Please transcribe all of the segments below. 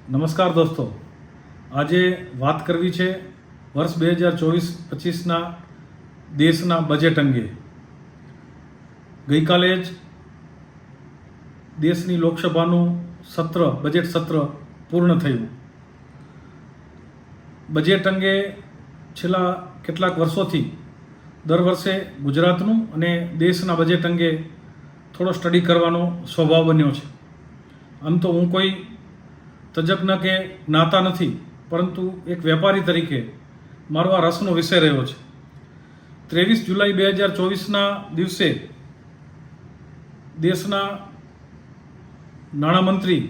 નમસ્કાર દોસ્તો, આજે વાત કરવી છે વર્ષ 2024-25ના દેશના બજેટ અંગે. ગઈકાલે જ દેશની લોકસભાનું બજેટ સત્ર પૂર્ણ થયું. બજેટ અંગે છેલ્લા કેટલાક વર્ષોથી દર વર્ષે ગુજરાતનું અને દેશના બજેટ અંગે થોડો સ્ટડી કરવાનો સ્વભાવ બન્યો છે. આમ તો હું કોઈ તજજ્ઞ કે જ્ઞાતા નથી, પરંતુ એક વેપારી તરીકે મારો આ રસનો વિષય રહ્યો છે. 23 જુલાઈ 2024ના દિવસે દેશના નાણામંત્રી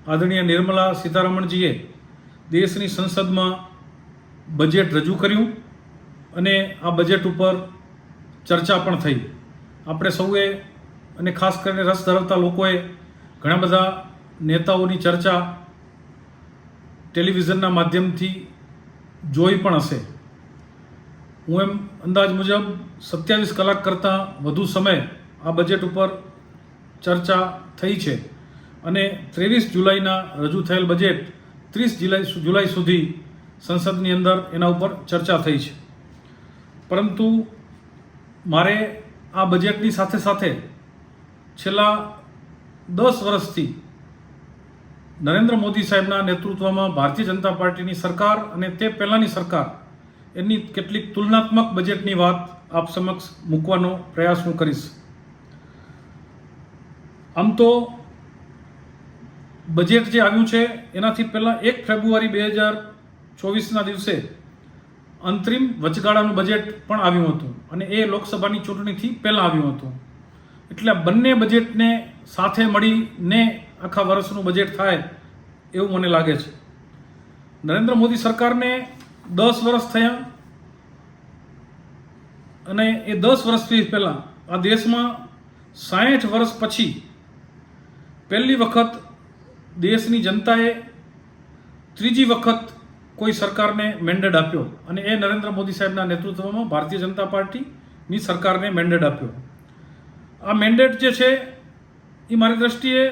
આદરણીય નિર્મલા સીતારમણજીએ દેશની સંસદમાં બજેટ રજૂ કર્યું અને આ બજેટ ઉપર ચર્ચા પણ થઈ. આપણે સૌએ અને ખાસ કરીને રસ ધરાવતા લોકોએ ઘણા બધા નેતાઓની ચર્ચા ટેલિવિઝનના માધ્યમથી જોઈ પણ હશે. હું એમ અંદાજ મુજબ 27 કલાક કરતાં વધુ સમય આ બજેટ ઉપર ચર્ચા થઈ છે અને 23 જુલાઈના રજૂ થયેલ બજેટ 30 જુલાઈ સુધી સંસદની અંદર એના ઉપર ચર્ચા થઈ છે. પરંતુ મારે આ બજેટની સાથે સાથે છેલ્લા 10 વર્ષથી નરેન્દ્ર મોદી સાહેબના નેતૃત્વમાં ભારતીય જનતા પાર્ટીની સરકાર અને તે પહેલાંની સરકાર એની કેટલીક તુલનાત્મક બજેટની વાત આપ સમક્ષ મૂકવાનો પ્રયાસ હું કરીશ. આમ તો બજેટ જે આવ્યું છે એનાથી પહેલાં 1 ફેબ્રુઆરી 2024ના દિવસે અંતરિમ વચગાળાનું બજેટ પણ આવ્યું હતું અને એ લોકસભાની ચૂંટણીથી પહેલાં આવ્યું હતું. એટલે બંને બજેટને સાથે મળીને આખા વર્ષનું બજેટ થાય એવું મને લાગે છે. નરેન્દ્ર મોદી સરકારને 10 વર્ષ થયા અને એ 10 વર્ષથી પહેલાં આ દેશમાં 60 વર્ષ પછી પહેલી વખત દેશની જનતાએ ત્રીજી વખત કોઈ સરકારને મેન્ડેટ આપ્યો અને એ નરેન્દ્ર મોદી સાહેબના નેતૃત્વમાં ભારતીય જનતા પાર્ટીની સરકારને મેન્ડેટ આપ્યો. આ મેન્ડેટ જે છે એ મારી દ્રષ્ટિએ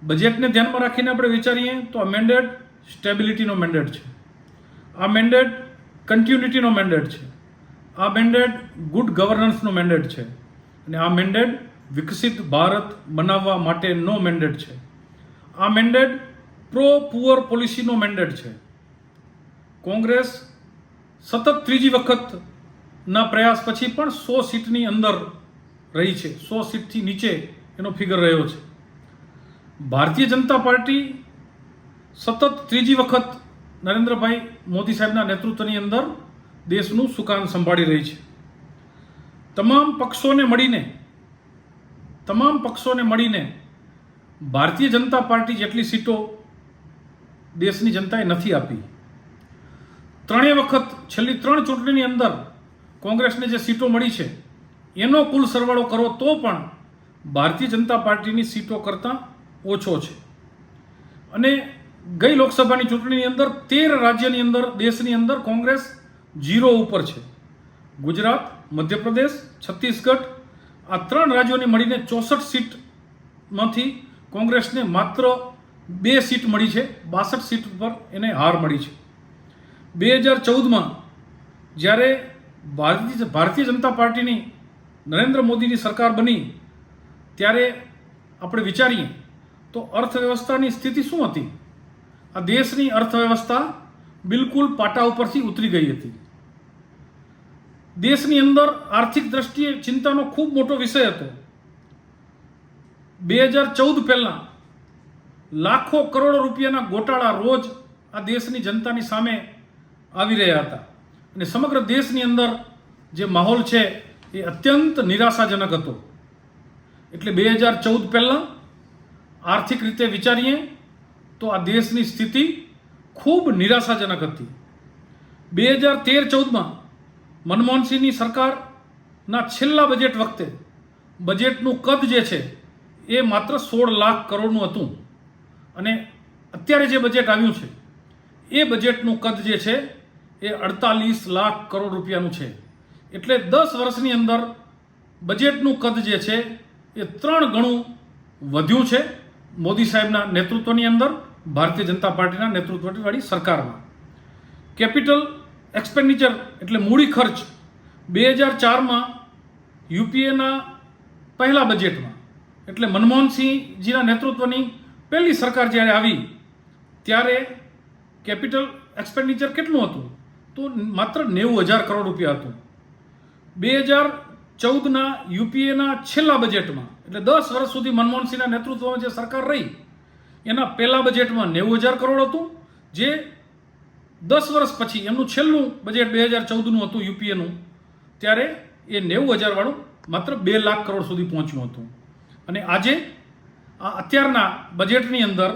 બજેટને ધ્યાનમાં રાખીને આપણે વિચારીએ તો આ મેન્ડેટ સ્ટેબિલિટીનો મેન્ડેટ છે, આ મેન્ડેટ કન્ટિન્યુટીનો મેન્ડેટ છે, આ મેન્ડેટ ગુડ ગવર્નન્સનો મેન્ડેટ છે અને આ મેન્ડેટ વિકસિત ભારત બનાવવા માટેનો મેન્ડેટ છે. આ મેન્ડેટ પ્રો પુઅર પોલિસીનો મેન્ડેટ છે. કોંગ્રેસ સતત ત્રીજી વખતના પ્રયાસ પછી પણ 100 સીટની અંદર રહી છે, 100 સીટથી નીચે એનો ફિગર રહ્યો છે. ભારતીય જનતા પાર્ટી સતત ત્રીજી વખત નરેન્દ્રભાઈ મોદી સાહેબના નેતૃત્વની અંદર દેશનું સુકાન સંભાળી રહી છે. તમામ પક્ષોને મળીને ભારતીય જનતા પાર્ટી જેટલી સીટો દેશની જનતાએ નથી આપી. ત્રણેય વખત છેલ્લી 3 ચૂંટણીની અંદર કોંગ્રેસને જે સીટો મળી છે એનો કુલ સરવાળો કરો તો પણ ભારતીય જનતા પાર્ટીની સીટો કરતાં ઓછો છે. અને ગઈ લોકસભાની ચૂંટણીની અંદર 13 રાજ્યની અંદર દેશની અંદર કોંગ્રેસ 0 ઉપર છે. ગુજરાત, મધ્યપ્રદેશ, છત્તીસગઢ આ 3 રાજ્યોની મળીને 64 સીટમાંથી કોંગ્રેસને માત્ર 2 સીટ મળી છે, 62 સીટ પર એને હાર મળી છે. 2014માં જ્યારે ભારતીય જનતા પાર્ટીની નરેન્દ્ર મોદીની સરકાર બની ત્યારે આપણે વિચારીએ તો અર્થવ્યવસ્થાની સ્થિતિ શું હતી? આ દેશની અર્થવ્યવસ્થા બિલકુલ પાટા ઉપરથી ઉતરી ગઈ હતી. દેશની અંદર આર્થિક દ્રષ્ટિએ ચિંતાનો ખૂબ મોટો વિષય હતો. 2014 પહેલાં લાખો કરોડો રૂપિયાના ગોટાળા રોજ આ દેશની જનતાની સામે આવી રહ્યા હતા અને સમગ્ર દેશની અંદર જે માહોલ છે એ અત્યંત નિરાશાજનક હતો. એટલે 2014 પહેલાં આર્થિક રીતે વિચારીએ તો આ દેશની સ્થિતિ ખૂબ નિરાશાજનક હતી. 2013-14માં મનમોહનસિંહની સરકારના છેલ્લા બજેટ વખતે બજેટનું કદ જે છે એ માત્ર 16 લાખ કરોડનું હતું અને અત્યારે જે બજેટ આવ્યું છે એ બજેટનું કદ જે છે એ 48 લાખ કરોડ રૂપિયાનું છે. એટલે 10 વર્ષની અંદર બજેટનું કદ જે છે એ 3 ગણું વધ્યું છે મોદી સાહેબના નેતૃત્વની અંદર ભારતીય જનતા પાર્ટીના નેતૃત્વવાળી સરકારમાં. કેપિટલ એક્સપેન્ડિચર એટલે મૂડી ખર્ચ 2004માં યુપીએના પહેલા બજેટમાં એટલે મનમોહનસિંહજીના નેતૃત્વની પહેલી સરકાર જ્યારે આવી ત્યારે કેપિટલ એક્સપેન્ડિચર કેટલું હતું? તો માત્ર 90,000 કરોડ રૂપિયા હતું. 2014ના યુપીએના છેલ્લા બજેટમાં એટલે 10 વર્ષ સુધી મનમોહનસિંહના નેતૃત્વમાં જે સરકાર રહી એના પહેલા બજેટમાં 90,000 કરોડ હતું, જે 10 વર્ષ પછી એમનું છેલ્લું બજેટ 2014નું હતું યુપીએનું, ત્યારે એ 90,000 વાળું માત્ર 2 લાખ કરોડ સુધી પહોંચ્યું હતું. અને આજે આ અત્યારના બજેટની અંદર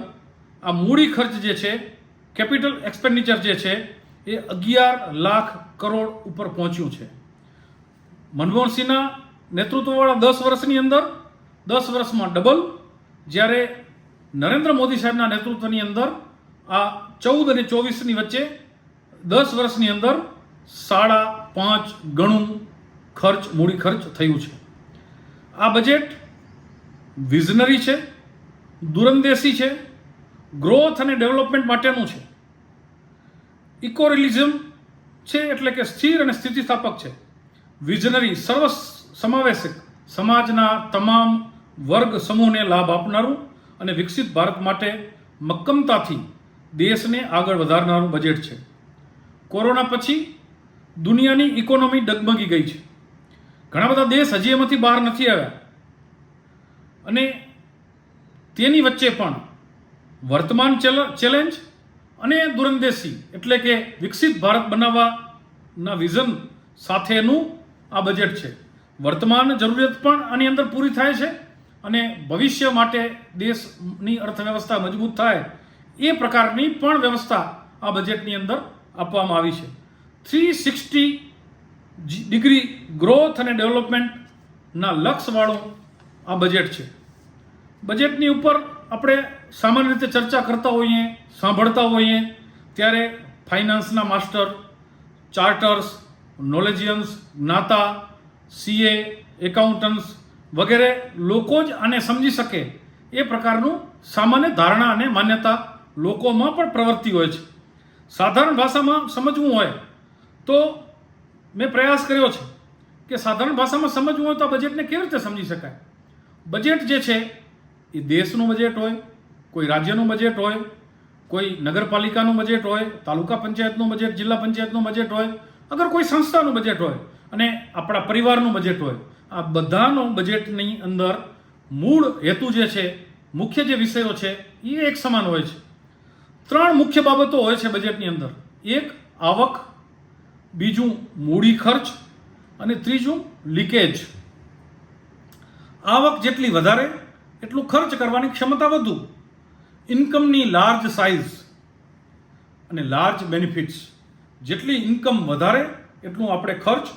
આ મૂડી ખર્ચ જે છે, કેપિટલ એક્સપેન્ડિચર જે છે એ 11 લાખ કરોડ ઉપર પહોંચ્યું છે. મનમોહનસિંહના નેતૃત્વવાળા 10 વર્ષની અંદર 10 વર્ષમાં ડબલ, જ્યારે નરેન્દ્ર મોદી સાહેબના નેતૃત્વની અંદર આ 14 અને 24ની વચ્ચે 10 વર્ષની અંદર 5.5 ગણું મૂડી ખર્ચ થયું છે. આ બજેટ વિઝનરી છે, દૂરંદેશી છે, ગ્રોથ અને ડેવલપમેન્ટ માટેનું છે. ઇકોરિલિઝમ છે એટલે કે સ્થિર અને સ્થિતિસ્થાપક છે. વિઝનરી સર્વ સમાવેશક, સમાજના તમામ વર્ગ સમૂહને લાભ આપનારું અને વિકસિત ભારત માટે મક્કમતાથી દેશને આગળ વધારનારું બજેટ છે. કોરોના પછી દુનિયાની ઇકોનોમી ડગમગી ગઈ છે. ઘણા બધા દેશ હજી એમાંથી બહાર નથી આવ્યા અને તેની વચ્ચે પણ વર્તમાન ચેલેન્જ અને દૂરંદેશી એટલે કે વિકસિત ભારત બનાવવાના વિઝન સાથેનું આ બજેટ છે. વર્તમાન જરૂરિયાત પણ આની અંદર પૂરી થાય છે અને ભવિષ્ય માટે દેશની અર્થવ્યવસ્થા મજબૂત થાય એ પ્રકારની પણ વ્યવસ્થા આ બજેટની અંદર આપવામાં આવી છે. 360 ડિગ્રી ગ્રોથ અને ડેવલપમેન્ટના લક્ષ્યવાળું આ બજેટ છે. બજેટની ઉપર આપણે સામાન્ય રીતે ચર્ચા કરતા હોઈએ, સાંભળતા હોઈએ ત્યારે ફાઇનાન્સના માસ્ટર, ચાર્ટર્સ, નોલેજિયન્સ, જ્ઞાતા, સીએ, એકાઉન્ટન્ટ્સ વગેરે લોકો જ આને સમજી શકે એ પ્રકારનું સામાન્ય ધારણા અને માન્યતા લોકોમાં પણ પ્રવર્તી હોય છે. સાધારણ ભાષામાં સમજવું હોય તો મેં પ્રયાસ કર્યો છે કે સાધારણ ભાષામાં સમજવું હોય તો આ બજેટને કેવી રીતે સમજી શકાય. બજેટ જે છે એ દેશનું બજેટ હોય, કોઈ રાજ્યનું બજેટ હોય, કોઈ નગરપાલિકાનું બજેટ હોય, તાલુકા પંચાયતનું બજેટ, જિલ્લા પંચાયતનું બજેટ હોય, અગર કોઈ સંસ્થાનું બજેટ હોય અને આપણા પરિવારનું બજેટ હોય, આ બધાનો બજેટની અંદર મૂળ હેતુ જે છે, મુખ્ય જે વિષયો છે એ એક સમાન હોય છે. 3 મુખ્ય બાબતો હોય છે બજેટની અંદર. એક આવક, બીજું મૂડી ખર્ચ અને ત્રીજું લીકેજ. આવક જેટલી વધારે એટલું ખર્ચ કરવાની ક્ષમતા વધુ. ઇન્કમની લાર્જ સાઇઝ અને લાર્જ બેનિફિટ્સ. જેટલી ઇન્કમ વધારે એટલું આપણે ખર્ચ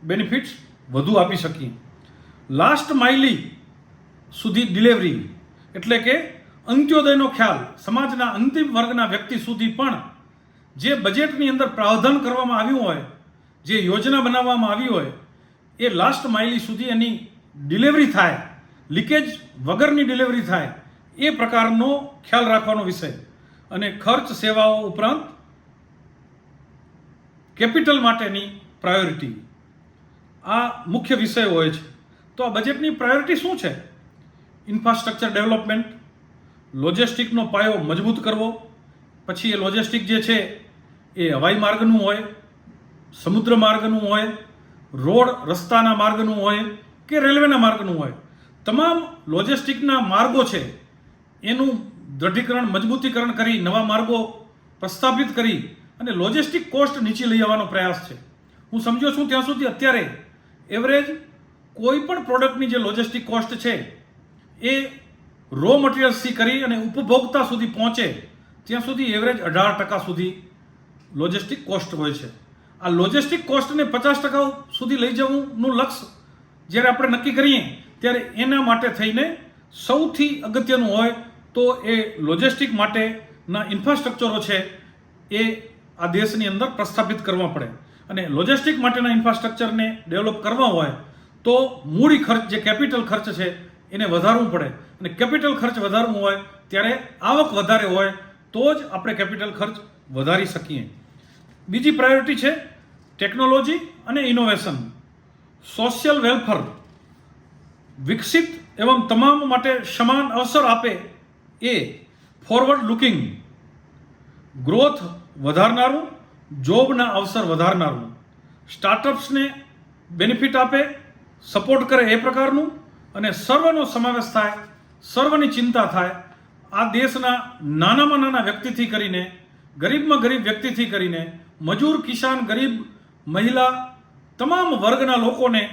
બેનિફિટ્સ વધુ આપી શકીએ. લાસ્ટ માઇલી સુધી ડિલિવરી એટલે કે અંત્યોદયનો ખ્યાલ સમાજના અંતિમ વર્ગના વ્યક્તિ સુધી પણ જે બજેટની અંદર પ્રાવધાન કરવામાં આવ્યું હોય, જે યોજના બનાવવામાં આવી હોય, એ લાસ્ટ માઇલી સુધી એની ડિલિવરી થાય, લીકેજ વગરની ડિલિવરી થાય એ પ્રકારનો ખ્યાલ રાખવાનો વિષય. અને ખર્ચ સેવાઓ ઉપરાંત કેપિટલ માટેની પ્રાયોરિટી, આ મુખ્ય વિષયો હોય છે. તો આ બજેટની પ્રાયોરિટી શું છે? ઇન્ફ્રાસ્ટ્રક્ચર ડેવલપમેન્ટ, લોજિસ્ટિકનો પાયો મજબૂત કરવો. પછી એ લોજિસ્ટિક જે છે એ હવાઈ માર્ગનું હોય, સમુદ્ર માર્ગનું હોય, રોડ રસ્તાના માર્ગનું હોય કે રેલવેના માર્ગનું હોય, તમામ લોજિસ્ટિકના માર્ગો છે એનું દૃઢીકરણ, મજબૂતીકરણ કરી નવા માર્ગો પ્રસ્થાપિત કરી અને લોજિસ્ટિક કોસ્ટ નીચે લઈ આવવાનો પ્રયાસ છે. હું સમજ્યો છું ત્યાં સુધી અત્યારે એવરેજ કોઈ પણ પ્રોડક્ટની જે લોજિસ્ટિક કોસ્ટ છે એ રો મટીરિયલ્સથી કરી અને ઉપભોક્તા સુધી પહોંચે ત્યાં સુધી એવરેજ 18% સુધી લોજિસ્ટિક કોસ્ટ હોય છે. આ લોજિસ્ટિક કોસ્ટને 50% સુધી લઈ જવુંનું લક્ષ્ય જ્યારે આપણે નક્કી કરીએ ત્યારે એના માટે થઈને સૌથી અગત્યનું હોય તો એ લોજિસ્ટિક માટેના ઇન્ફ્રાસ્ટ્રક્ચરો છે એ આ દેશની અંદર પ્રસ્થાપિત કરવા પડે. અને લોજિસ્ટિક માટેના ઇન્ફ્રાસ્ટ્રક્ચરને ડેવલપ કરવા હોય તો મૂડી ખર્ચ જે કેપિટલ ખર્ચ છે એને વધારવું પડે. અને કેપિટલ ખર્ચ વધારવું હોય ત્યારે આવક વધારે હોય તો જ આપણે કેપિટલ ખર્ચ વધારી શકીએ. બીજી પ્રાયોરિટી છે ટેકનોલોજી અને ઇનોવેશન. સોશિયલ વેલફેર વિકસિત એવં તમામ માટે સમાન અવસર આપે એ ફોરવર્ડ લુકિંગ, ગ્રોથ વધારનારું, જોબના અવસર વધારનારું, સ્ટાર્ટઅપ્સને બેનિફિટ આપે, સપોર્ટ કરે એ પ્રકારનું, અને સર્વનો સમાવેશ થાય, સર્વની ચિંતા થાય. આ દેશના નાનામાં નાના વ્યક્તિથી કરીને ગરીબમાં ગરીબ વ્યક્તિથી કરીને મજૂર, કિસાન, ગરીબ, મહિલા, તમામ વર્ગના લોકોને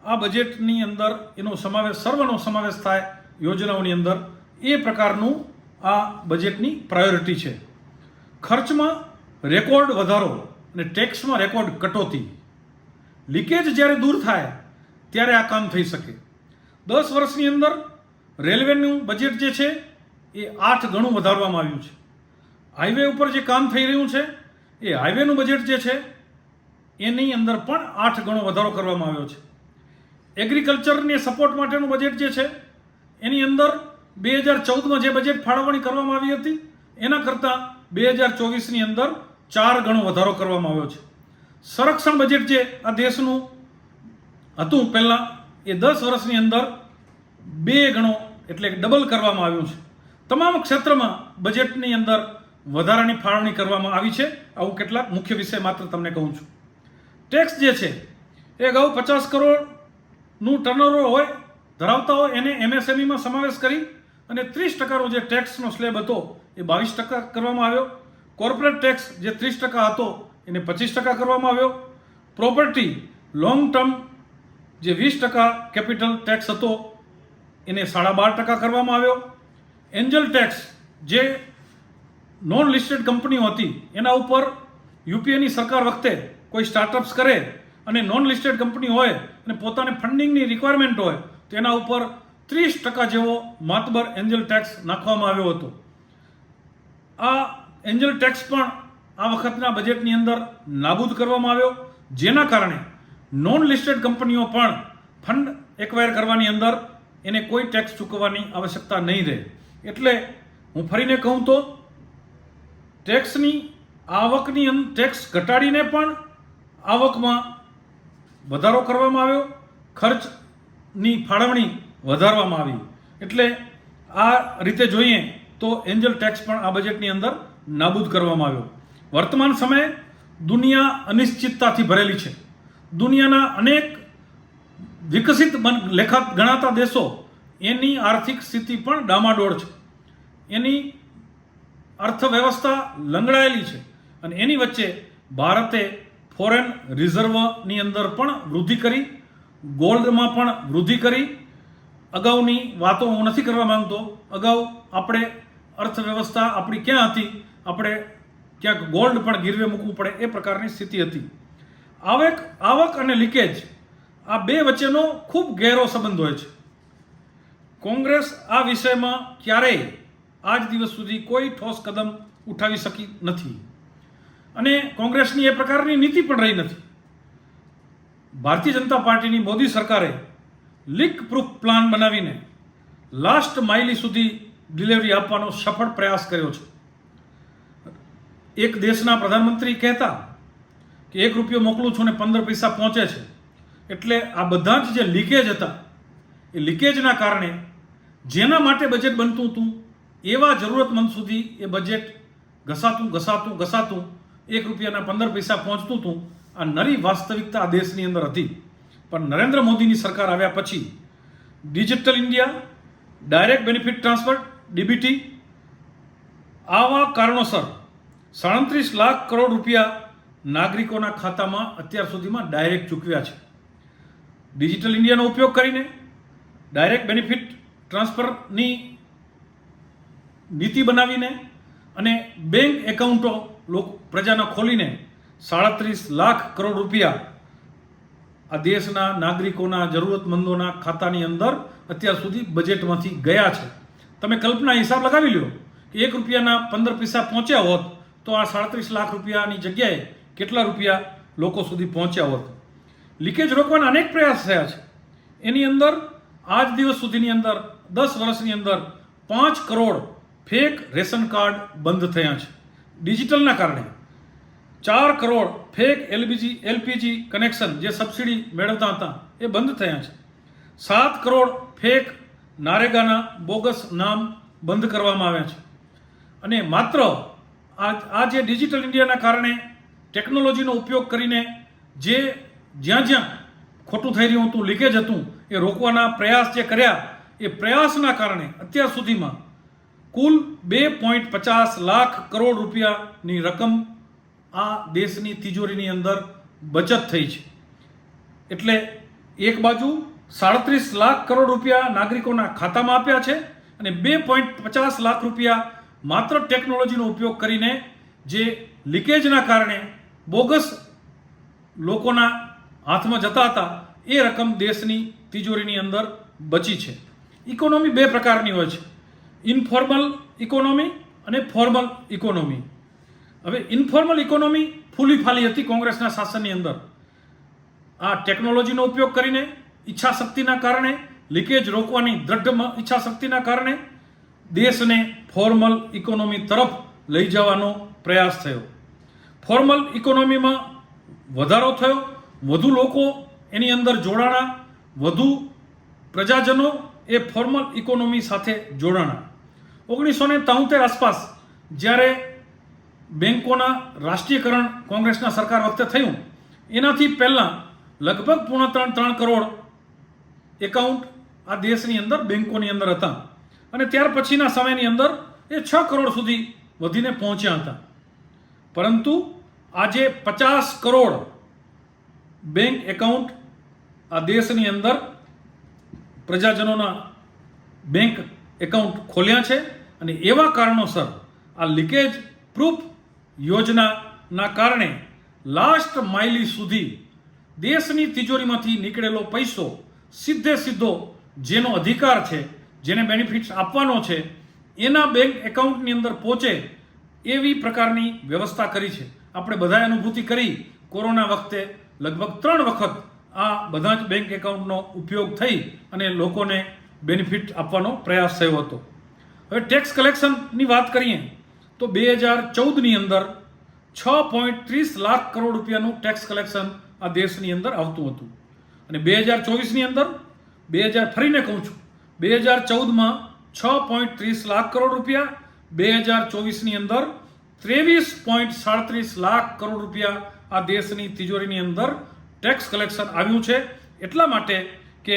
આ બજેટની અંદર એનો સમાવેશ, સર્વનો સમાવેશ થાય યોજનાઓની અંદર. એ પ્રકારનું આ બજેટની પ્રાયોરિટી છે. ખર્ચમાં રેકોર્ડ વધારો અને ટેક્સમાં રેકોર્ડ કટોતી. લીકેજ જ્યારે દૂર થાય ત્યારે આ કામ થઈ શકે. 10 વર્ષની અંદર રેલવેનું બજેટ જે છે એ 8 ગણું વધારવામાં આવ્યું છે. હાઈવે ઉપર જે કામ થઈ રહ્યું છે એ હાઈવેનું બજેટ જે છે એની અંદર પણ 8 ગણો વધારો કરવામાં આવ્યો છે. એગ્રીકલ્ચરને સપોર્ટ માટેનું બજેટ જે છે એની અંદર 2014માં જે બજેટ ફાળવણી કરવામાં આવી હતી એના કરતાં 2024ની અંદર 4 ગણો વધારો કરવામાં આવ્યો છે. સંરક્ષણ બજેટ જે આ દેશનું હતું પહેલાં એ 10 વર્ષની અંદર 2 ગણો એટલે ડબલ કરવામાં આવ્યું છે. તમામ ક્ષેત્રમાં બજેટની અંદર વધારાની ફાળવણી કરવામાં આવી છે. આવું કેટલાક મુખ્ય વિષય માત્ર તમને કહું છું. ટેક્સ જે છે એ અગાઉ 50 કરોડનું ટર્નઓવર હોય ધરાવતા હોય એને MSMEમાં સમાવેશ કરી અને 30%નો જે ટેક્સનો સ્લેબ હતો એ 22% કરવામાં આવ્યો. કોર્પોરેટ ટેક્સ જે 30% હતો એને 25% કરવામાં આવ્યો. પ્રોપર્ટી લોંગ ટર્મ જે 20% કેપિટલ ટેક્સ હતો એને 12.5% કરવામાં આવ્યો. એન્જલ ટેક્સ જે નોન લિસ્ટેડ કંપનીઓ હતી એના ઉપર યુપીએની સરકાર વખતે કોઈ સ્ટાર્ટઅપ્સ કરે અને નોન લિસ્ટેડ કંપની હોય અને પોતાને ફંડિંગની રિક્વાયરમેન્ટ હોય તો એના ઉપર 30% જેવો માતબર એન્જલ ટેક્સ નાખવામાં આવ્યો હતો. આ એન્જલ ટેક્સ પણ આ વખતના બજેટની અંદર નાબૂદ કરવામાં આવ્યો, જેના કારણે નોન લિસ્ટેડ કંપનીઓ પણ ફંડ એક્વાયર કરવાની અંદર એને કોઈ ટેક્સ ચૂકવવાની આવશ્યકતા નહીં રહે. એટલે હું ફરીને કહું તો ટેક્સની આવકની ટેક્સ ઘટાડીને પણ આવકમાં વધારો કરવામાં આવ્યો, ખર્ચની ફાળવણી વધારવામાં આવી. એટલે આ રીતે જોઈએ તો એન્જલ ટેક્સ પણ આ બજેટની અંદર નાબૂદ કરવામાં આવ્યો. વર્તમાન સમયે દુનિયા અનિશ્ચિતતાથી ભરેલી છે. દુનિયાના અનેક વિકસિત ગણાતા દેશો એની આર્થિક સ્થિતિ પણ ડામાડોળ છે. એની અર્થવ્યવસ્થા લંગડાયેલી છે અને એની વચ્ચે ભારતે ફોરેન રિઝર્વની અંદર પણ વૃદ્ધિ કરી, ગોલ્ડમાં પણ વૃદ્ધિ કરી. અગાઉની વાતો હું નથી કરવા માંગતો. અગાઉ આપણે અર્થવ્યવસ્થા આપણી ક્યાં હતી, આપણે ક્યાંક ગોલ્ડ પણ ગીરવે મૂકવું પડે એ પ્રકારની સ્થિતિ હતી. આવક અને લીકેજ આ બે વચ્ચેનો ખૂબ ગહેરો સંબંધ હોય છે. કોંગ્રેસ આ વિષયમાં ક્યારેય આજ દિવસ સુધી કોઈ ઠોસ કદમ ઉઠાવી શકી નથી અને કોંગ્રેસની એ પ્રકારની નીતિ પણ રહી નથી. ભારતીય જનતા પાર્ટીની મોદી સરકારે લીક પ્રૂફ પ્લાન બનાવીને લાસ્ટ માઇલી સુધી ડિલિવરી આપવાનો સફળ પ્રયાસ કર્યો છે. એક દેશના પ્રધાનમંત્રી કહેતા કે 1 રૂપિયો મોકલું છું ને 15 પૈસા પહોંચે છે. એટલે આ બધા જ જે લીકેજ હતા એ લીકેજના કારણે જેના માટે બજેટ બનતું હતું એવા જરૂરતમંદ સુધી એ બજેટ ઘસાતું 1 રૂપિયાના 15 પૈસા પહોંચતું હતું. આ નરી વાસ્તવિકતા આ દેશની અંદર હતી. પણ નરેન્દ્ર મોદીની સરકાર આવ્યા પછી digital India, direct benefit transfer DBT આવા કારણોસર 37 લાખ કરોડ રૂપિયા નાગરિકોના ખાતામાં અત્યાર સુધીમાં ડાયરેક્ટ ચૂકવ્યા છે. ડિજિટલ ઇન્ડિયાનો ઉપયોગ કરીને ડાયરેક્ટ બેનિફિટ ટ્રાન્સફરની નીતિ બનાવીને અને બેંક એકાઉન્ટો પ્રજાના ખોલીને 37 લાખ કરોડ રૂપિયા આ દેશના નાગરિકોના જરૂરતમંદોના ખાતાની અંદર અત્યાર સુધી બજેટમાંથી ગયા છે. તમે કલ્પના હિસાબ લગાવી લો કે 1 રૂપિયાના 15 પૈસા પહોંચ્યા હોત તો આ 37 લાખ રૂપિયાની જગ્યાએ કેટલા રૂપિયા લોકો સુધી પહોંચ્યા હોત. લીકેજ રોકવાના અનેક પ્રયાસ થયા છે. એની અંદર આજ દિવસ સુધીની અંદર 10 વર્ષની અંદર 5 કરોડ ફેક રેશન કાર્ડ બંધ થયા છે. ડિજિટલના કારણે 4 કરોડ ફેક એલપીજી કનેક્શન જે સબસિડી મેળવતા હતા એ બંધ થયા છે. 7 કરોડ ફેક નારેગાના બોગસ નામ બંધ કરવામાં આવ્યા છે. અને માત્ર આ જે ડિજિટલ ઇન્ડિયાના કારણે ટેકનોલોજીનો ઉપયોગ કરીને જ્યાં જ્યાં ખોટું થઈ રહ્યું હતું, લીકેજ હતું, એ રોકવાના પ્રયાસ જે કર્યા, એ પ્રયાસના કારણે અત્યાર સુધીમાં કુલ 2.50 લાખ કરોડ રૂપિયાની રકમ આ દેશની તિજોરીની અંદર બચત થઈ છે. એટલે એક બાજુ 37 લાખ કરોડ રૂપિયા નાગરિકોના ખાતામાં આપ્યા છે અને 2.50 લાખ રૂપિયા માત્ર ટેકનોલોજીનો ઉપયોગ કરીને જે લીકેજના કારણે બોગસ લોકોના હાથમાં જતા હતા એ રકમ દેશની તિજોરીની અંદર બચી છે. ઇકોનોમી 2 પ્રકારની હોય છે, ઇન્ફોર્મલ ઇકોનોમી અને ફોર્મલ ઇકોનોમી. હવે ઇન્ફોર્મલ ઇકોનોમી ફૂલી ફાલી હતી કોંગ્રેસના શાસનની અંદર. આ ટેકનોલોજીનો ઉપયોગ કરીને ઈચ્છાશક્તિના કારણે, લીકેજ રોકવાની દ્રઢ ઈચ્છાશક્તિના કારણે દેશને ફોર્મલ ઇકોનોમી તરફ લઈ જવાનો પ્રયાસ થયો. ફોર્મલ ઇકોનોમીમાં વધારો થયો, વધુ લોકો એની અંદર જોડાણા, વધુ પ્રજાજનો એ ફોર્મલ ઇકોનોમી સાથે જોડાણા. 1973 આસપાસ જ્યારે બેંકોના રાષ્ટ્રીયકરણ કોંગ્રેસના સરકાર વખતે થયું, એનાથી પહેલાં લગભગ 3.5 કરોડ એકાઉન્ટ આ દેશની અંદર બેંકોની અંદર હતા અને ત્યાર પછીના સમયની અંદર એ 6 કરોડ સુધી વધીને પહોંચ્યા હતા. પરંતુ આજે 50 કરોડ બેંક એકાઉન્ટ આ દેશની અંદર પ્રજાજનોના બેંક એકાઉન્ટ ખોલ્યા છે અને એવા કારણોસર આ લીકેજ પ્રૂફ યોજનાના કારણે લાસ્ટ માઇલી સુધી દેશની તિજોરીમાંથી નીકળેલો પૈસો સીધો જેનો અધિકાર છે, જેને બેનિફિટ્સ આપવાનો છે, એના બેંક એકાઉન્ટની અંદર પહોંચે એવી પ્રકારની વ્યવસ્થા કરી છે. આપણે બધાએ અનુભૂતિ કરી, કોરોના વખતે લગભગ 3 વખત આ બધા જ બેંક એકાઉન્ટનો ઉપયોગ થઈ અને લોકોને બેનિફિટ આપવાનો પ્રયાસ થયો હતો. હવે ટેક્સ કલેક્શનની વાત કરીએ તો 2014ની અંદર 6.30 લાખ કરોડ રૂપિયાનું ટેક્સ કલેક્શન આ દેશની અંદર આવતું હતું અને 2024ની અંદર 2014માં 6.30 લાખ કરોડ રૂપિયા, 2024ની અંદર 23.37 લાખ કરોડ રૂપિયા આ દેશની તિજોરીની અંદર ટેક્સ કલેક્શન આવ્યું છે. એટલા માટે કે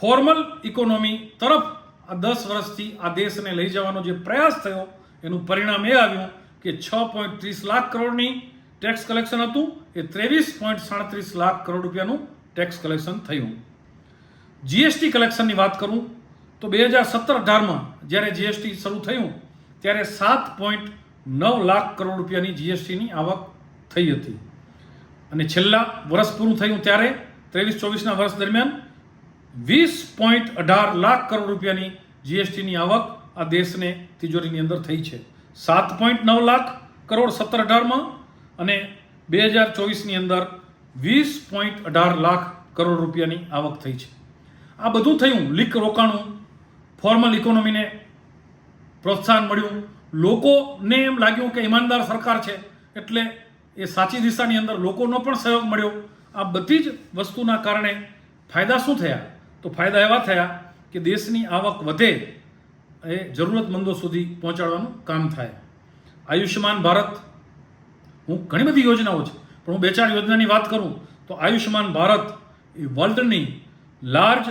ફોર્મલ ઇકોનોમી તરફ આ 10 વર્ષથી આ દેશને લઈ જવાનો જે પ્રયાસ થયો એનું પરિણામ એ આવ્યું કે 6.30 લાખ કરોડની ટેક્સ કલેક્શન હતું એ 23.37 લાખ કરોડ રૂપિયાનું ટેક્સ કલેક્શન થયું. જીએસટી કલેક્શનની વાત કરું તો 2017-18માં જ્યારે જીએસટી શરૂ થયું ત્યારે 7.9 લાખ કરોડ રૂપિયાની જીએસટીની આવક થઈ હતી અને છેલ્લા વર્ષ પૂરું થયું ત્યારે 23-24ના વર્ષ દરમિયાન 20.18 લાખ કરોડ રૂપિયાની જીએસટીની આવક આ દેશને તિજોરીની અંદર થઈ છે. 7.9 લાખ કરોડ 17-18માં અને 2024ની અંદર 20.18 લાખ કરોડ રૂપિયાની આવક થઈ છે. આ બધું થયું, લીક રોકાણું, ફોર્મલ ઇકોનોમીને પ્રોત્સાહન મળ્યું, લોકોને એમ લાગ્યું કે ઈમાનદાર સરકાર છે એટલે એ સાચી દિશાની અંદર લોકોનો પણ સહયોગ મળ્યો. આ બધી જ વસ્તુના કારણે ફાયદા શું થયા? તો ફાયદા એવા થયા કે દેશની આવક વધે, એ જરૂરતમંદો સુધી પહોંચાડવાનું કામ થાય. આયુષ્યમાન ભારત, હું ઘણી બધી યોજનાઓ છે પણ હું 2-4 યોજનાની વાત કરું તો આયુષ્યમાન ભારત એ વર્લ્ડની લાર્જ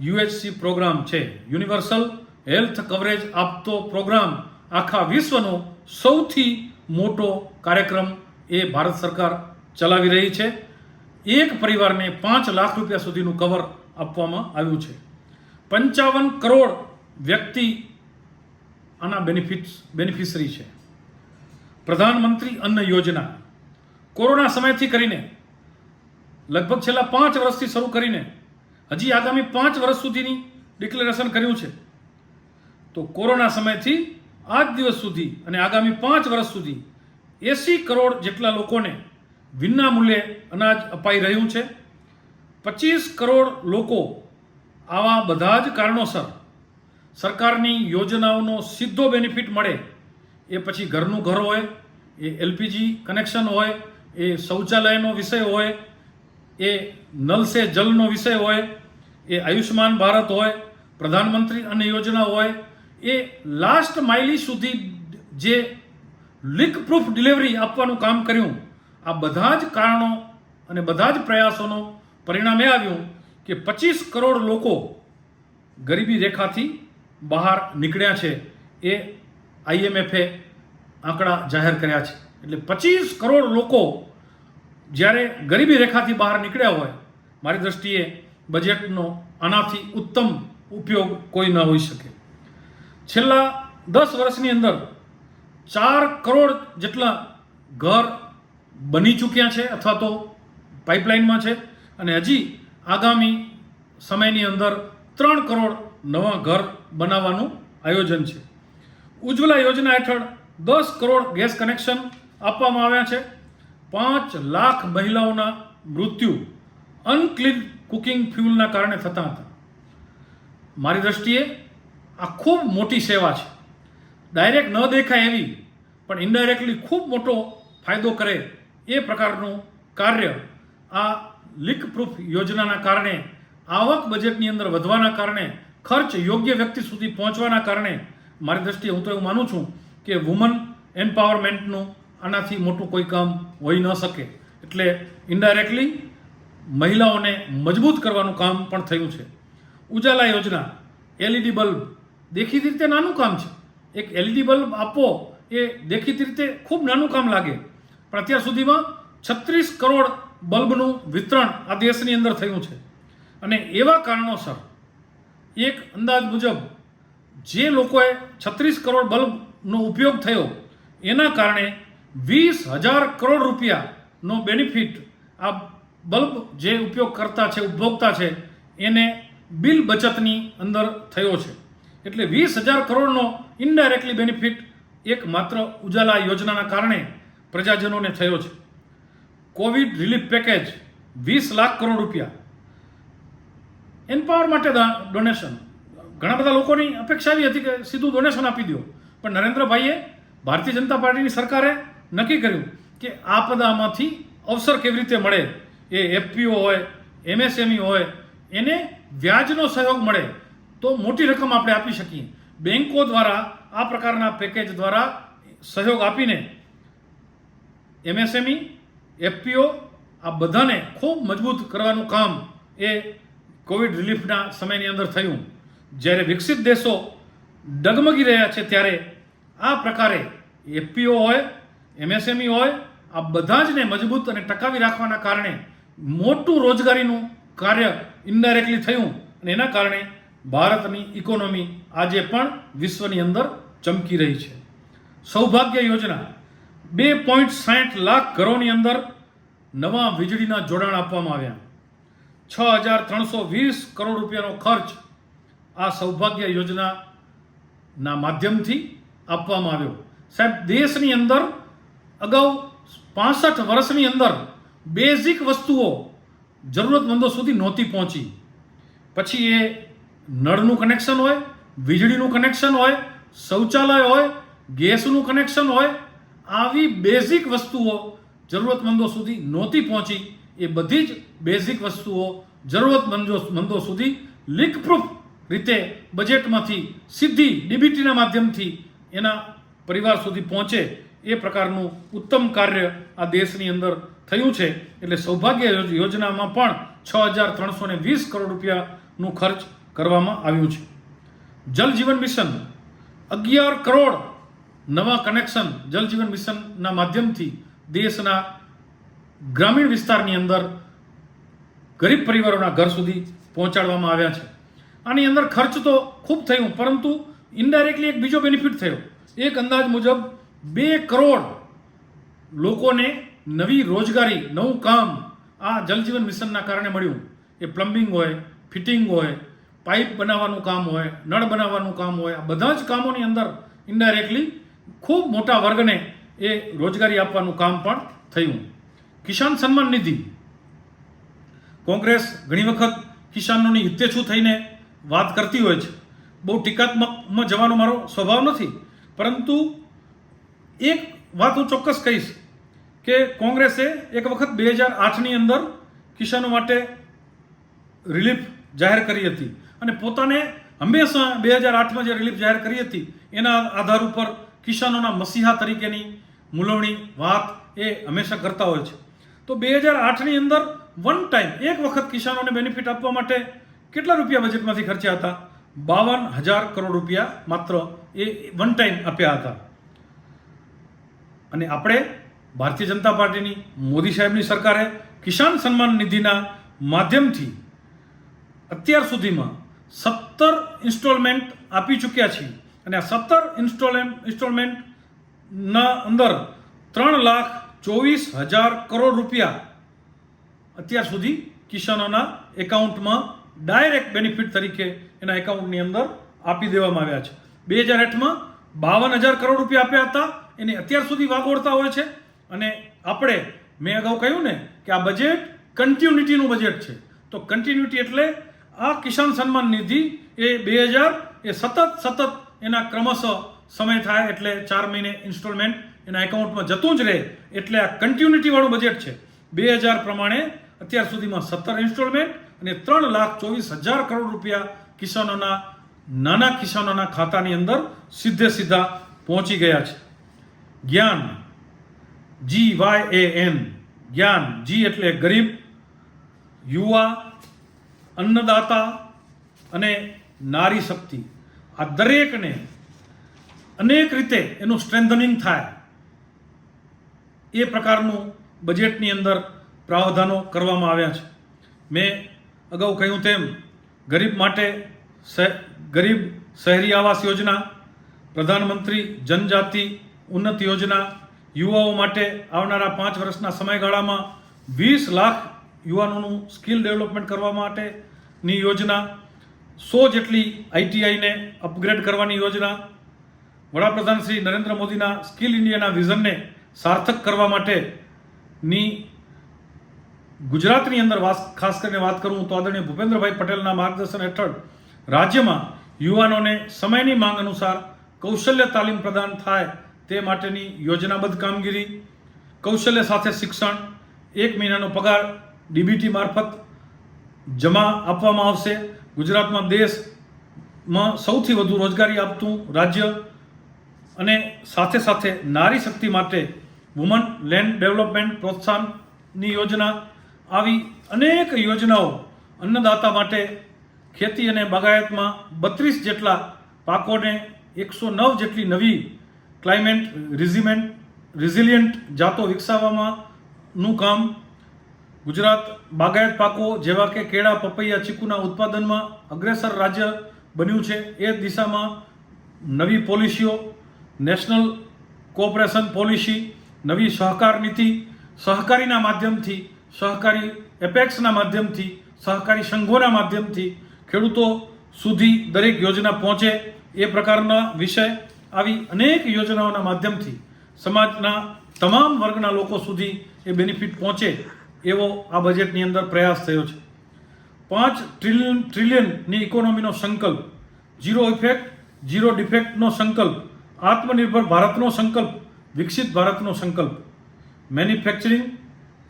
યુએચસી પ્રોગ્રામ છે. યુનિવર્સલ હેલ્થ કવરેજ આપતો પ્રોગ્રામ આખા વિશ્વનો સૌથી મોટો કાર્યક્રમ એ ભારત સરકાર ચલાવી રહી છે. એક પરિવારને 5 લાખ રૂપિયા સુધીનું કવર આપવામાં આવ્યું છે. 55 કરોડ વ્યક્તિ આના બેનિફિશરી છે. પ્રધાનમંત્રી અન્ન યોજના કોરોના સમયથી કરીને લગભગ છેલ્લા 5 વર્ષથી શરૂ કરીને હજી આગામી 5 વર્ષ સુધીની ડિક્લેરેશન કર્યું છે. તો કોરોના સમયથી આજ દિવસ સુધી અને આગામી 5 વર્ષ સુધી 80 કરોડ જેટલા લોકોને વિના મૂલ્યે અનાજ અપાઈ રહ્યું છે. 25 કરોડ લોકો આવા બધા જ કારણોસર સરકારની યોજનાઓનો સીધો બેનિફિટ મળે, એ પછી ઘરનું ઘર હોય, એ એલપીજી કનેક્શન હોય, એ શૌચાલયનો વિષય હોય, એ નલ સે જલનો વિષય હોય, એ આયુષ્માન ભારત હોય, પ્રધાનમંત્રી અન્ન યોજના હોય, એ લાસ્ટ માઇલી સુધી જે લીક પ્રૂફ ડિલિવરી આપવાનું કામ કર્યું, આ બધા જ કારણો અને બધા જ પ્રયાસોનો પરિણામ એ આવ્યું કે 25 કરોડ લોકો ગરીબી રેખાથી બહાર નીકળ્યા છે. એ IMF આંકડા જાહેર કર્યા છે. એટલે 25 કરોડ લોકો જ્યારે ગરીબી રેખાથી બહાર નીકળ્યા હોય, મારી દ્રષ્ટિએ બજેટનો આનાથી ઉત્તમ ઉપયોગ કોઈ ન હોઈ શકે. છેલ્લા 10 વર્ષની અંદર 4 કરોડ જેટલા ઘર બની ચૂક્યા છે અથવા તો પાઇપલાઇનમાં છે, અને હજી આગામી સમયની અંદર 3 કરોડ નવા ઘર બનાવવાનું આયોજન છે. ઉજ્જવલા યોજના હેઠળ 10 કરોડ ગેસ કનેક્શન આપવામાં આવ્યા છે. 5 લાખ મહિલાઓના મૃત્યુ અનક્લીન કુકિંગ ફ્યુલના કારણે થતા હતા. મારી દ્રષ્ટિએ આ ખૂબ મોટી સેવા છે. ડાયરેક્ટ ન દેખાય એવી પણ ઇનડાયરેક્ટલી ખૂબ મોટો ફાયદો કરે એ પ્રકારનું કાર્ય આ લીક પ્રૂફ યોજનાના કારણે, આવક બજેટની અંદર વધવાના કારણે, ખર્ચ યોગ્ય વ્યક્તિ સુધી પહોંચવાના કારણે મારી દ્રષ્ટિએ હું તો એવું માનું છું કે વુમન એમ્પાવરમેન્ટનું આનાથી મોટું કોઈ કામ હોઈ ન શકે. એટલે ઇનડાયરેક્ટલી મહિલાઓને મજબૂત કરવાનું કામ પણ થયું છે. ઉજાલા યોજના, LED બલ્બ, દેખીતી રીતે નાનું કામ છે. એક LED બલ્બ આપવો એ દેખીતી રીતે ખૂબ નાનું કામ લાગે, પણ અત્યાર સુધીમાં 36 કરોડ બલ્બનું વિતરણ આ દેશની અંદર થયું છે. અને એવા કારણોસર એક અંદાજ મુજબ જે લોકોએ 36 કરોડ બલ્બનો ઉપયોગ થયો એના કારણે 20,000 કરોડ રૂપિયાનો બેનિફિટ આ બલ્બ જે ઉપયોગ કરતા છે, ઉપભોક્તા છે, એને બિલ બચતની અંદર થયો છે. એટલે 20,000 કરોડનો ઇનડાયરેક્ટલી બેનિફિટ એક માત્ર ઉજાલા યોજનાના કારણે પ્રજાજનોને થયો છે. Covid relief package 20 lakh crore રૂપિયા, એમ્પાવર માટે ડોનેશન. ઘણા બધા લોકોની અપેક્ષા એવી હતી કે સીધું ડોનેશન આપી દો, પણ નરેન્દ્રભાઈએ, ભારતીય જનતા પાર્ટીની સરકારે નક્કી કર્યું કે આપદામાંથી અવસર કેવી રીતે મળે. એ FPO હોય, MSME હોય, એને વ્યાજનો સહયોગ મળે તો મોટી રકમ આપણે આપી શકીએ. બેન્કો દ્વારા આ પ્રકારના પેકેજ દ્વારા સહયોગ આપીને MSME, FPO આ બધાને ખૂબ મજબૂત કરવાનું કામ એ કોવિડ રિલીફના સમયની અંદર થયું. જ્યારે વિકસિત દેશો ડગમગી રહ્યા છે ત્યારે આ પ્રકારે FPO હોય, MSME હોય, આ બધા જને મજબૂત અને ટકાવી રાખવાના કારણે મોટું રોજગારીનું કાર્ય ઇનડાયરેક્ટલી થયું, અને એના કારણે ભારતની ઇકોનોમી આજે પણ વિશ્વની અંદર ચમકી રહી છે. સૌભાગ્ય યોજના, 2.60 લાખ ઘરોની અંદર નવા વીજળીના જોડાણ આપવામાં આવ્યા. 6,320 કરોડ રૂપિયાનો ખર્ચ આ સૌભાગ્ય યોજનાના માધ્યમથી આપવામાં આવ્યો. સાહેબ, દેશની અંદર અગાઉ 65 વર્ષની અંદર બેઝિક વસ્તુઓ જરૂરતમંદો સુધી નહોતી પહોંચી. પછી એ નળનું કનેક્શન હોય, વીજળીનું કનેક્શન હોય, શૌચાલય હોય, ગેસનું કનેક્શન હોય, આવી બેઝિક વસ્તુઓ જરૂરતમંદો સુધી નહોતી પહોંચી. એ બધી જ બેઝિક વસ્તુઓ જરૂરતમંદો સુધી લીક પ્રૂફ રીતે બજેટમાંથી સીધી DBTના માધ્યમથી એના પરિવાર સુધી પહોંચે એ પ્રકારનું ઉત્તમ કાર્ય આ દેશની અંદર થયું છે. એટલે સૌભાગ્ય યોજનામાં પણ 6,320 કરોડ રૂપિયાનું ખર્ચ કરવામાં આવ્યું છે. જલ જીવન મિશન, 11 કરોડ નવા કનેક્શન જલ જીવન મિશનના માધ્યમથી દેશના ગ્રામીણ વિસ્તારની અંદર ગરીબ પરિવારોના ઘર સુધી પહોંચાડવામાં આવ્યા છે. આની અંદર ખર્ચ તો ખૂબ થયું, પરંતુ ઇનડાયરેક્ટલી એક બીજો બેનિફિટ થયો. એક અંદાજ મુજબ 2 કરોડ લોકોને નવી રોજગારી, નવું કામ આ જલજીવન મિશનના કારણે મળ્યું. એ પ્લમ્બિંગ હોય, ફિટિંગ હોય, પાઇપ બનાવવાનું કામ હોય, નળ બનાવવાનું કામ હોય, આ બધા જ કામોની અંદર ઇનડાયરેક્ટલી ખૂબ મોટા વર્ગને એ રોજગારી આપવાનું કામ પણ થયું. કિસાન સન્માન નિધિ, કોંગ્રેસ ઘણી વખત કિસાનોની હિતેચ્છુ થઈને વાત કરતી હોય છે, બહુ ટીકાત્મકમાં જવાનો મારો સ્વભાવ નથી, પરંતુ એક વાત હું ચોક્કસ કહીશ કે કોંગ્રેસે એક વખત 2008ની અંદર કિસાનો માટે રિલીફ જાહેર કરી હતી અને પોતાને હંમેશા 2008માં જે રિલીફ જાહેર કરી હતી એના આધાર ઉપર કિસાનોના મસીહા તરીકેની મૂલવણી વાત એ હંમેશા કરતા હોય છે. તો 2008ની અંદર વન ટાઈમ એક વખત કિસાનોને બેનિફિટ આપવા માટે કેટલા રૂપિયા બજેટમાંથી ખર્ચ્યા હતા? 52,000 કરોડ રૂપિયા માત્ર એ વન ટાઈમ આપ્યા હતા. અને આપણે ભારતીય જનતા પાર્ટીની મોદી સાહેબની સરકારે કિસાન સન્માન નિધિના માધ્યમથી અત્યાર સુધીમાં 17 ઇન્સ્ટોલમેન્ટ આપી ચૂક્યા છીએ અને આ 17 ઇન્સ્ટોલમેન્ટના અંદર 3,24,000 કરોડ રૂપિયા અત્યાર સુધી કિસાનોના એકાઉન્ટમાં ડાયરેક્ટ બેનિફિટ તરીકે એના એકાઉન્ટની અંદર આપી દેવામાં આવ્યા છે. 2008માં 52,000 કરોડ રૂપિયા આપ્યા હતા, એની અત્યાર સુધી વાગોળતા હોય છે. અને આપણે મેં અગાઉ કહ્યું ને કે આ બજેટ કન્ટિન્યુટીનું બજેટ છે. તો કન્ટિન્યુટી એટલે આ કિસાન સન્માન નિધિ એ 2000 એ સતત એના ક્રમશઃ સમય થાય એટલે 4 મહિને ઇન્સ્ટોલમેન્ટ એના એકાઉન્ટમાં જતું જ રહે, એટલે આ કન્ટિન્યુટીવાળું બજેટ છે. 2000 પ્રમાણે અત્યાર સુધીમાં 17 ઇન્સ્ટોલમેન્ટ અને 3,24,000 કરોડ રૂપિયા કિસાનોના નાના કિસાનોના ખાતાની અંદર સીધા પહોંચી ગયા છે. જ્ઞાન, GYAN, જ્ઞાન, જી એટલે ગરીબ, યુવા, અન્નદાતા અને નારી શક્તિ, આ દરેકને અનેક રીતે એનું સ્ટ્રેન્થનિંગ થાય એ પ્રકારનું બજેટની અંદર પ્રાવધાનો કરવામાં આવ્યા છે. મેં અગાઉ કહ્યું તેમ ગરીબ માટે ગરીબ શહેરી આવાસ યોજના, પ્રધાનમંત્રી જનજાતિ ઉન્નતિ યોજના, યુવાઓ માટે આવનારા 5 વર્ષના સમયગાળામાં 20 લાખ યુવાનોનું સ્કિલ ડેવલપમેન્ટ કરવા માટેની યોજના, 100 જેટલી ITIને અપગ્રેડ કરવાની યોજના, વડાપ્રધાન શ્રી નરેન્દ્ર મોદીના સ્કિલ ઇન્ડિયાના વિઝનને સાર્થક કરવા માટેની ગુજરાતની અંદર ખાસ કરીને વાત કરું તો આદરણીય ભૂપેન્દ્રભાઈ પટેલના માર્ગદર્શન હેઠળ રાજ્યમાં યુવાનોને સમયની માંગ અનુસાર કૌશલ્ય તાલીમ પ્રદાન થાય તે માટેની યોજનાબદ્ધ કામગીરી, કૌશલ્ય સાથે શિક્ષણ, 1 મહિનાનો પગાર DBT મારફત જમા આપવામાં આવશે. ગુજરાતમાં દેશમાં સૌથી વધુ રોજગારી આપતું રાજ્ય અને સાથે નારી શક્તિ માટે વુમન લેન્ડ ડેવલપમેન્ટ પ્રોત્સાહનની યોજના, આવી અનેક યોજનાઓ અન્નદાતા માટે ખેતી અને બાગાયતમાં 32 જેટલા પાકોને 109 જેટલી નવી ક્લાઇમેટ રિઝિલિયન્ટ જાતો વિકસાવવામાંનું કામ, ગુજરાત બાગાયત પાકો જેવા કે કેળા, પપૈયા, ચીકુના ઉત્પાદનમાં અગ્રેસર રાજ્ય બન્યું છે. એ દિશામાં નવી પોલિસીઓ, નેશનલ કોઓપરેશન પોલિસી, નવી સહકાર નીતિ, સહકારીના માધ્યમથી, સહકારી એપેક્સના માધ્યમથી, સહકારી સંઘોના માધ્યમથી ખેડૂતો સુધી દરેક યોજના પહોંચે એ પ્રકારના વિષય, આવી અનેક યોજનાઓના માધ્યમથી સમાજના તમામ વર્ગના લોકો સુધી એ બેનિફિટ પહોંચે એવો આ બજેટની અંદર પ્રયાસ થયો છે. 5 ટ્રિલિયનની ઇકોનોમીનો સંકલ્પ, ઝીરો ઇફેક્ટ ઝીરો ડિફેક્ટનો સંકલ્પ, આત્મનિર્ભર ભારતનો સંકલ્પ, વિકસિત ભારતનો સંકલ્પ, manufacturing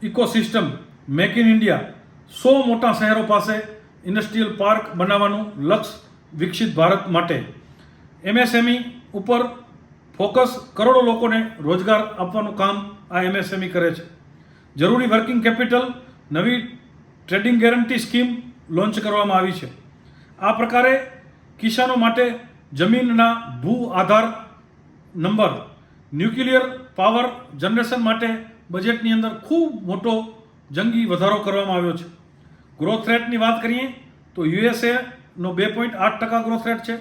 ecosystem, make in India, 100 મોટા શહેરો પાસે ઇન્ડસ્ટ્રીયલ પાર્ક બનાવવાનું લક્ષ્ય વિકસિત ભારત માટે, MSME ઉપર ફોકસ, કરોડો લોકોને રોજગાર આપવાનું કામ આ MSME કરે છે. જરૂરી વર્કિંગ કેપિટલ, નવી ટ્રેડિંગ ગેરંટી સ્કીમ લોન્ચ કરવામાં આવી છે. આ પ્રકારે કિસાનો માટે જમીનના ભૂ આધાર નંબર, ન્યુક્લિયર પાવર જનરેશન માટે બજેટની અંદર ખૂબ મોટો જંગી વધારો કરવામાં આવ્યો છે. ગ્રોથ રેટની વાત કરીએ તો USA નો 2.8% ગ્રોથ રેટ છે,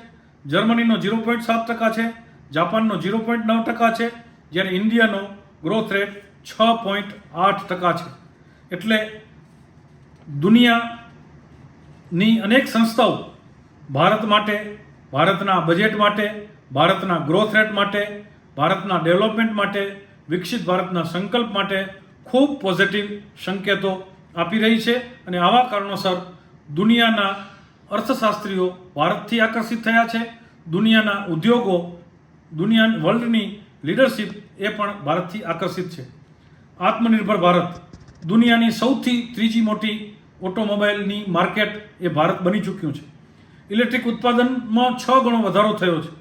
જર્મનીનો 0.7% છે, જાપાનનો 0.9% છે, જ્યારે ઇન્ડિયાનો ગ્રોથ રેટ 6.8% છે. એટલે દુનિયાની અનેક સંસ્થાઓ ભારત માટે, ભારતના બજેટ માટે, ભારતના ગ્રોથ રેટ માટે, ભારતના ડેવલપમેન્ટ માટે, વિકસિત ભારતના સંકલ્પ માટે ખૂબ પોઝિટિવ સંકેતો આપી રહી છે. અને આવા કારણોસર દુનિયાના અર્થશાસ્ત્રીઓ ભારતથી આકર્ષિત થયા છે. દુનિયાના ઉદ્યોગો, વર્લ્ડની લીડરશિપ એ પણ ભારતથી આકર્ષિત છે. આત્મનિર્ભર ભારત, દુનિયાની સૌથી ત્રીજી મોટી ઓટોમોબાઈલની માર્કેટ એ ભારત બની ચૂક્યું છે. ઇલેક્ટ્રિક ઉત્પાદનમાં 6 ગણો વધારો થયો છે.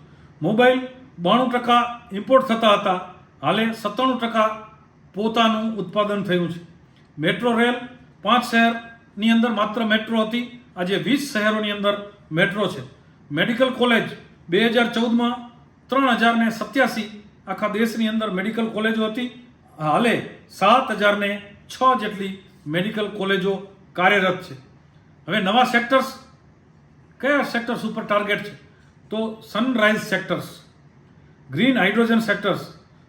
મોબાઈલ 92% ઇમ્પોર્ટ થતા હતા, હાલે 97% પોતાનું ઉત્પાદન થયું છે. મેટ્રો રેલ 5 શહેરની અંદર માત્ર મેટ્રો હતી, આજે 20 શહેરોની અંદર મેટ્રો છે. મેડિકલ કોલેજ 2014માં 3087 આખા દેશની અંદર મેડિકલ કોલેજો હતી, હાલે 7006 જેટલી મેડિકલ કોલેજો કાર્યરત છે. હવે નવા સેક્ટર્સ, કયા સેક્ટર્સ ઉપર ટાર્ગેટ છે? તો sunrise sectors, green hydrogen sectors,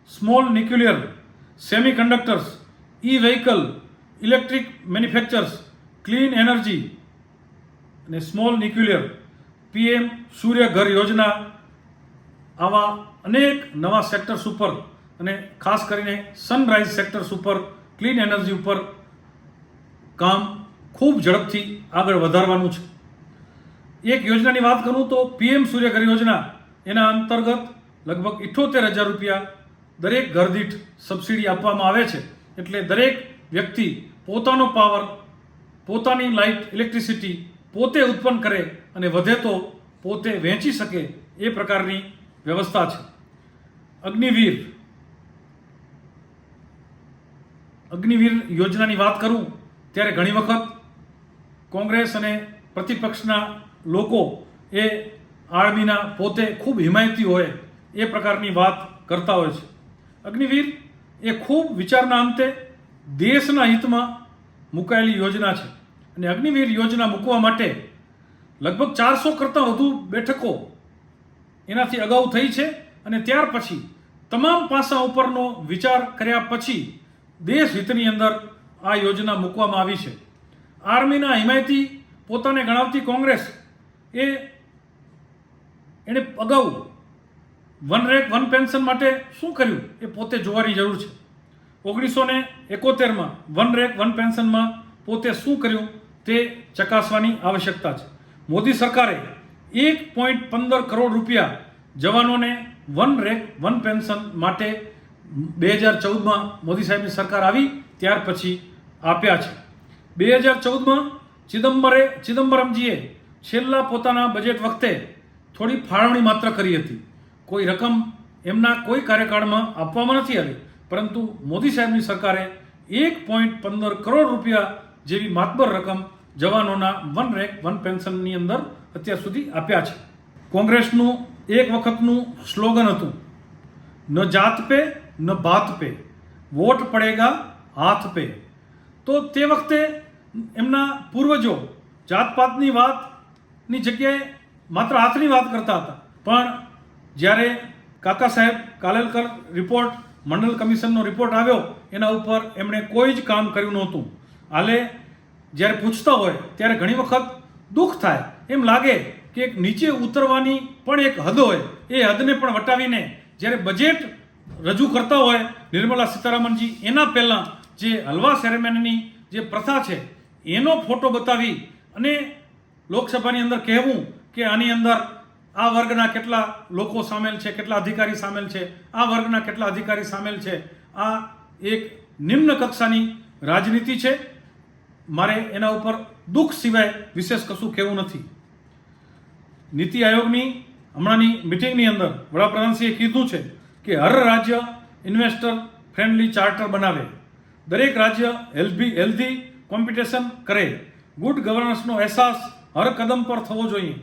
small nuclear, semiconductors, e vehicle, electric manufactures, clean energy અને small nuclear, PM Surya Ghar Yojana, આવા અનેક નવા સેક્ટર્સ ઉપર અને ખાસ કરીને સનરાઇઝ સેક્ટર્સ ઉપર, ક્લીન એનર્જી ઉપર કામ ખૂબ ઝડપથી આગળ વધારવાનું છે. એક યોજનાની વાત કરું તો પીએમ સૂર્ય ઘર યોજના, એના અંતર્ગત લગભગ 78,000 રૂપિયા દરેક ઘર દીઠ સબસિડી આપવામાં આવે છે. એટલે દરેક વ્યક્તિ પોતાનો પાવર, પોતાની લાઇટ, ઇલેક્ટ્રિસિટી પોતે ઉત્પન્ન કરે અને વધે તો પોતે વહેંચી શકે એ પ્રકારની વ્યવસ્થા છે. અગ્નિવીર યોજનાની વાત કરું ત્યારે ઘણી વખત કોંગ્રેસ અને પ્રતિપક્ષના લોકો એ આર્મીના પોતે ખૂબ હિમાયતી હોય એ પ્રકારની વાત કરતા હોય છે. અગ્નિવીર એ ખૂબ વિચારના અંતે દેશના હિતમાં મુકાયેલી યોજના છે અને અગ્નિવીર યોજના મૂકવા માટે લગભગ 400 કરતાં વધુ બેઠકો એનાથી અગાઉ થઈ છે અને ત્યાર પછી તમામ પાસા ઉપરનો વિચાર કર્યા પછી દેશ હિતની અંદર આ યોજના મૂકવામાં આવી છે. આર્મીના હિમાયતી પોતાને ગણાવતી કોંગ્રેસ એણે અગાઉ વન રેન્ક વન પેન્શન માટે શું કર્યું એ પોતે જોવાની જરૂર છે. 1971માં વન રેન્ક વન પેન્શનમાં પોતે શું કર્યું તે ચકાસવાની આવશ્યકતા છે. મોદી સરકારે 1.15 કરોડ રૂપિયા જવાનોને વન રેન્ક વન પેન્શન માટે 2014માં મોદી સાહેબની સરકાર આવી ત્યાર પછી આપ્યા છે. 2014માં ચિદમ્બરમજીએ છેલ્લા પોતાના બજેટ વખતે થોડી ફાળવણી માત્ર કરી હતી. કોઈ રકમ એમના કોઈ કાર્યકાળમાં આપવામાં નથી આવી, પરંતુ મોદી સાહેબની સરકારે 1.15 કરોડ રૂપિયા જેવી માતબર રકમ જવાનોના વન રેન્ક વન પેન્શનની અંદર અત્યાર સુધી આપ્યા છે. કોંગ્રેસનું એક વખતનું સ્લોગન હતું, ન જાત પે ન બાત પે, વોટ પડેગા હાથ પે. તો તે વખતે એમના પૂર્વજો જાતપાતની વાતની જગ્યાએ માત્ર હાથની વાત કરતા હતા, પણ જ્યારે કાકા સાહેબ કાલેલકર રિપોર્ટ, મંડલ કમિશનનો રિપોર્ટ આવ્યો એના ઉપર એમણે કોઈ જ કામ કર્યું નહોતું. હાલે જ્યારે પૂછતા હોય ત્યારે ઘણી વખત દુઃખ થાય, એમ લાગે કે એક નીચે ઉતરવાની પણ એક હદ હોય, એ હદને પણ વટાવીને જ્યારે બજેટ રજૂ કરતા હોય નિર્મલા સીતારામનજી, એના પહેલાં જે હલવા સેરેમનીની જે પ્રથા છે એનો ફોટો બતાવી અને લોકસભાની અંદર કહેવું કે આની અંદર આ વર્ગના કેટલા લોકો સામેલ છે, કેટલા અધિકારી સામેલ છે, આ વર્ગના કેટલા અધિકારી સામેલ છે, આ એક નિમ્ન કક્ષાની રાજનીતિ છે. મારે એના ઉપર દુઃખ સિવાય વિશેષ કશું કહેવું નથી. નીતિ આયોગની હમણાંની મિટિંગની અંદર વડાપ્રધાનશ્રીએ કીધું છે કે હર રાજ્ય ઇન્વેસ્ટર ફ્રેન્ડલી ચાર્ટર બનાવે, દરેક રાજ્ય હેલ્ધી કોમ્પિટિશન કરે, ગુડ ગવર્નન્સનો અહેસાસ હર કદમ પર થવો જોઈએ.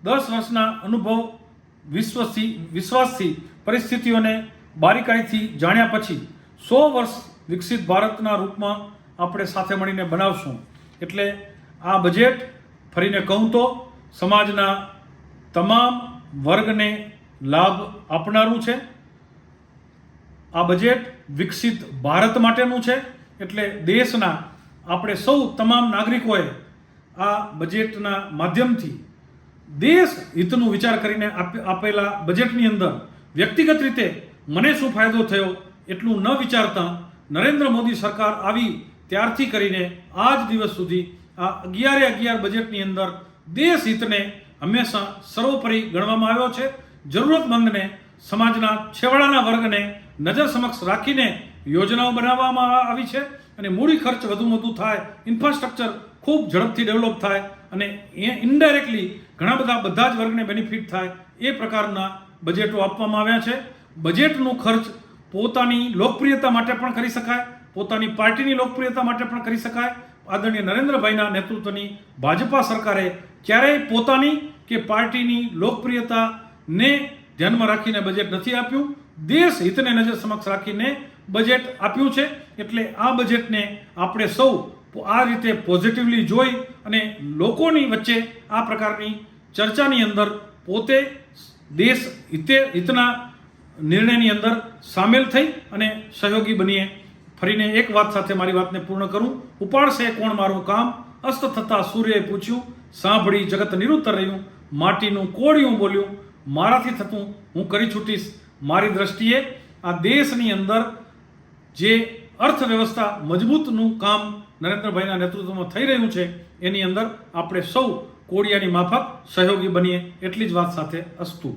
10 વર્ષના અનુભવ વિશ્વાસથી પરિસ્થિતિઓને બારીકાઈથી જાણ્યા પછી 100 વર્ષ વિકસિત ભારતના રૂપમાં આપણે સાથે મળીને બનાવશું. એટલે આ બજેટ ફરીને કહું તો સમાજના તમામ વર્ગને લાભ આપનારું છે. આ બજેટ વિકસિત ભારત માટેનું છે. એટલે દેશના આપણે સૌ તમામ નાગરિકોએ આ બજેટના માધ્યમથી દેશ હિતનું વિચાર કરીને આપેલા બજેટની અંદર વ્યક્તિગત રીતે મને શું ફાયદો થયો એટલું ન વિચારતા નરેન્દ્ર મોદી સરકાર આવી ત્યારથી કરીને આજ દિવસ સુધી આ 11 બજેટની અંદર દેશ હિતને હંમેશા સર્વોપરી ગણવામાં આવ્યો છે. જરૂરતમંદને, સમાજના છેવાડાના વર્ગને નજર સમક્ષ રાખીને યોજનાઓ બનાવવામાં આવી છે અને મૂડી ખર્ચ વધુમાં વધુ થાય, ઇન્ફ્રાસ્ટ્રક્ચર ખૂબ ઝડપથી ડેવલપ થાય અને એ ઇનડાયરેક્ટલી બધા જ વર્ગને બેનિફિટ થાય એ પ્રકારના બજેટો આપવામાં આવ્યા છે. બજેટનો ખર્ચ પોતાની લોકપ્રિયતા માટે પણ કરી શકાય, પોતાની પાર્ટીની લોકપ્રિયતા માટે પણ કરી શકાય. આદરણીય નરેન્દ્રભાઈના નેતૃત્વની ભાજપા સરકારે ક્યારેય પોતાની કે પાર્ટીની લોકપ્રિયતાને ધ્યાનમાં રાખીને બજેટ નથી આપ્યું. દેશ હિતને નજર સમક્ષ રાખીને બજેટ આપ્યું છે. એટલે આ બજેટને આપણે સૌ આ રીતે પોઝિટિવલી જોઈ અને લોકોની વચ્ચે આ પ્રકારની ચર્ચાની અંદર પોતે દેશ હિતના નિર્ણયની અંદર સામેલ થઈ અને સહયોગી બનીએ. ફરીને એક વાત સાથે મારી વાતને પૂર્ણ કરું. ઉપાડશે કોણ મારું કામ, અસ્ત થતા સૂર્યએ પૂછ્યું, સાંભળી જગત નિરુત્તર રહ્યું, માટીનું કોળિયું બોલ્યું, મારાથી થતું હું કરી છૂટીશ. મારી દ્રષ્ટિએ આ દેશની અંદર જે અર્થવ્યવસ્થા મજબૂતનું કામ નરેન્દ્રભાઈના નેતૃત્વમાં થઈ રહ્યું છે એની અંદર આપણે સૌ કોળિયાની માફક સહયોગી બનીએ એટલી જ વાત સાથે અસ્તુ.